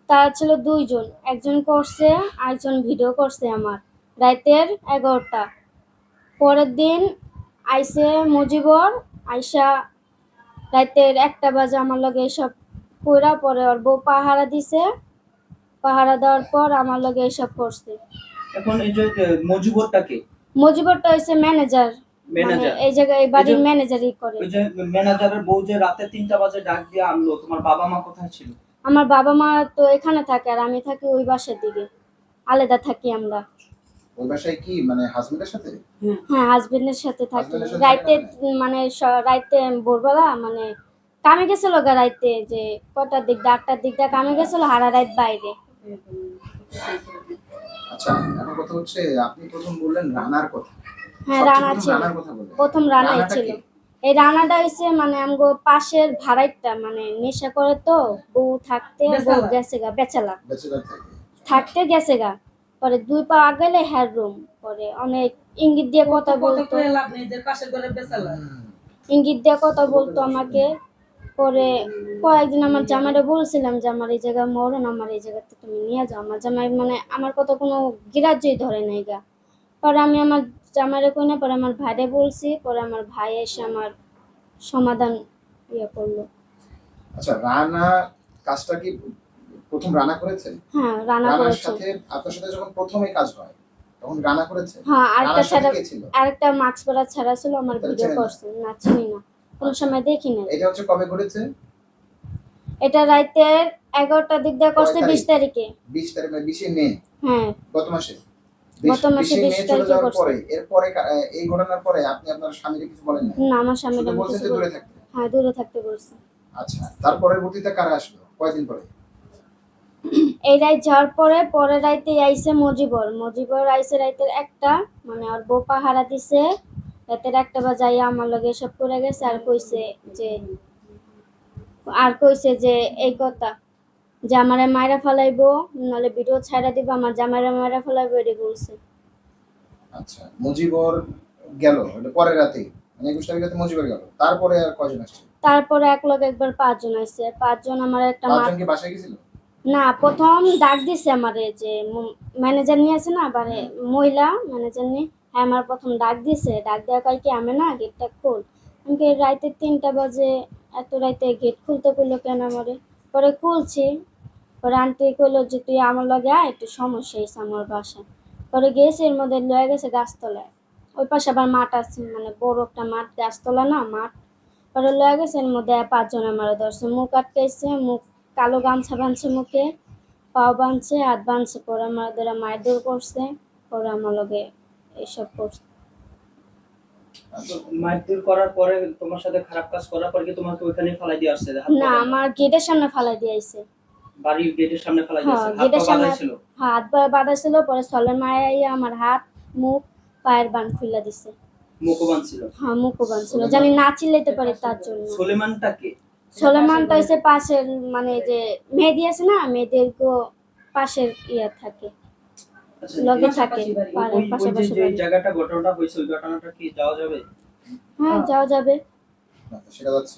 তারা ছিল ২ জন। একজন করছে, আরেকজন ভিডিও করছে আমার। রাইতের ১১টা। পরের দিন আইছে মুজিবর, আইসা রাইতের ১টা বাজে আমার লগে এসব কইরা পরে ওর বউ পাহারা দিছে। পাহারা দেওয়ার পর আমার লগে এসব করছে। এখন এই যে মজিবরটা কে? মজিবরটা হইছে ম্যানেজার। মানে এই জায়গায় এই বাড়ির ম্যানেজারই করে। ওই যে ম্যানেজারের বউ যে রাতে ৩টা বাজে ডাক দিয়ে আনলো, তোমার বাবা মা কোথায় ছিল? আমার বাবা মা তো এখানে থাকে আর আমি থাকি ওই বাসার দিকে। আলাদা থাকি আমরা। ওই বাসায় কি মানে হাজবেন্ডের সাথে? হ্যাঁ, হাজবেন্ডের সাথে থাকি। হাজবেন্ডের সাথে রাইতে থাকেন? মানে রাইতে ভোরবেলা মানে কামে গেছিল গা রাইতে যে কটার দিক ৮টার দিক দিয়ে কামে গেছিল, সারা রাত বাইরে। আচ্ছা, এখন কথা হচ্ছে আপনি প্রথম বললেন রানার কথা। হ্যাঁ, সবচেয়ে রানা প্রথম ছিল। রানার কথা বললেন। প্রথম রানাই রানাটা ছিল। কে? এই রানাটা হইছে মানে আমগো পাশের ভাড়াইটা মানে নেশা করে তো বউ থাকতে বউ গেছে গা বেচালা। ব্যাচেলর থাকে। থাকতে গেছে গা। পরে ২ পা আগাইলে হ্যার রুম। পরে অনেক ইঙ্গিত দিয়ে কথা বলতো। ইঙ্গিত দিয়ে কথা বলতো আমাকে। পরে কয়েকদিন আমার জামাইরে বলছিলাম যে আমার এই জায়গায় মরণ, আমার এই জায়গাতে তুমি নিয়ে যাও। আমার জামাই মানে আমার কথা কোনো গ্রাহ্যই ধরে নাই গা। পরে আমি আমার জামাইরে কই না, পরে আমার ভাইরে বলছি। পরে আমার ভাই এসে আমার সমাধান করলো। আচ্ছা, রানা কাজটা কি প্রথম রানা করেছে? হ্যাঁ, রানা রানার করেছে। সাথে আপনার সাথে যখন প্রথমে কাজ হয় তখন রানা করেছে? হ্যাঁ, রানার সাথে কে ছিল? আরেকটা মাস্ক পরা ছাড়া ছিল, আমার তাহলে ভিডিও চেনেন না? করছে। না, চিনি না। কোন সময় দেখি নাই। এটা হচ্ছে কবে ঘটেছে? এটা রাইতের ১১টার দিক দিয়ে করছে কয় ২০ তারিখে। 20 তারিখ মানে 20 মে হ্যাঁ, গত মাসে। গত মাসে 20 ২০ মে চলে তারিখে যাওয়ার করছে। পরে এরপরে এই ঘটনার পরে আপনি আপনার স্বামীকে কিছু বলেন না? না, আমার স্বামীর শুধু আমি বলছেন কিছু যে দূরে থাকতে। হ্যাঁ, দূরে থাকতে বলছি। আচ্ছা, তার পরবর্তীতে কারা আসলো কয়দিন পরে? এই রাত যাওয়ার পরে পরের রাইতে আইছে মজিবর। মজিবর আইছে রাইতের ১টা মানে ওর বউ পাহারা দিছে। রাতের ১টা বাজে আইয়া আমার লগে এসব করে গেছে আর কইছে যে এই কথা যে আমারে মাইরা ফালাইবো, নাহলে ভিডিও ছাইড়া দিব, আমার জামাইরে মাইরা ফালাইবো, এডি বলছে। আচ্ছা, মুজিবর গেল এটা পরের রাতেই, মানে 21 তারিখ রাতে মুজিবর গেল। তারপরে আর কয়জন আসছে? তারপরে একলগে একবার ৫ জন আইছে। ৫ জন আমার একটা ৫ জন কি বাসায় গেছিল? না, প্রথম ডাক দিছে আমারে যে ম্যানেজার নিয়ে আছে না মানে মহিলা ম্যানেজার নিয়ে। হ্যাঁ, আমার প্রথম ডাক দিছে। ডাক দেওয়া কয় কি আমি না গেটটা খোল। আমি কই রাইতে ৩টা বাজে, এত রাইতে গেট খুলতে কইলো কেন আমারে? পরে খুলছি। পরে আন্টি কইলো যে তুই আমার লগে আয়, একটু সমস্যা হইছে আমার বাসায়। পরে গেছি, এর মধ্যে লয়ে গেছে গাছতলায়। ওই পাশে আবার মাঠ আছে, মানে বড় একটা মাঠ, গাছতলা না মাঠ। পরে লয়ে গেছে, এর মধ্যে ৫ জন আমারে ধরছে। মুখ আটকাইছে, মুখ কালো গামছা বানছে মুখে, পাও বানছে, হাত বানছে। পরে আমার ধরে মারধর করছে। পরে আমার লগে এইসব করছে। আচ্ছা, মারধর করার পরে তোমার সাথে খারাপ কাজ করার পরে কি তোমাকে ওইখানেই ফালাই দিয়ে আসছে? না, আমার গেটের সামনে ফালাই দিয়ে আইছে। বাড়ির গেটের সামনে ফালাই হ্যাঁ, দিয়েছে? হাত গেটের পা সামনে বাঁধা ছিল? হাত বাঁধা ছিল। পরে সলের মায়ে আইয়া আমার হাত, মুখ, পায়ের বান খুইলা দিছে। মুখও বাঁধছিল? হ্যাঁ, মুখও বানছিল। জানি না চিল্লাইতে পারি তার জন্য। সুলেমানটা কে? সোলেমানটা হইছে পাশের মানে যে মেহেদী আছে না, মেহেদীর পাশের থাকে। আচ্ছা, লগে থাকে, ওই পাশাপাশি যে বাড়ি। জায়গাটা ঘটনাটা হয়েছে ওই ঘটনাটা কি যাওয়া যাবে? হ্যাঁ, যাওয়া যাবে। সেটা যাচ্ছে।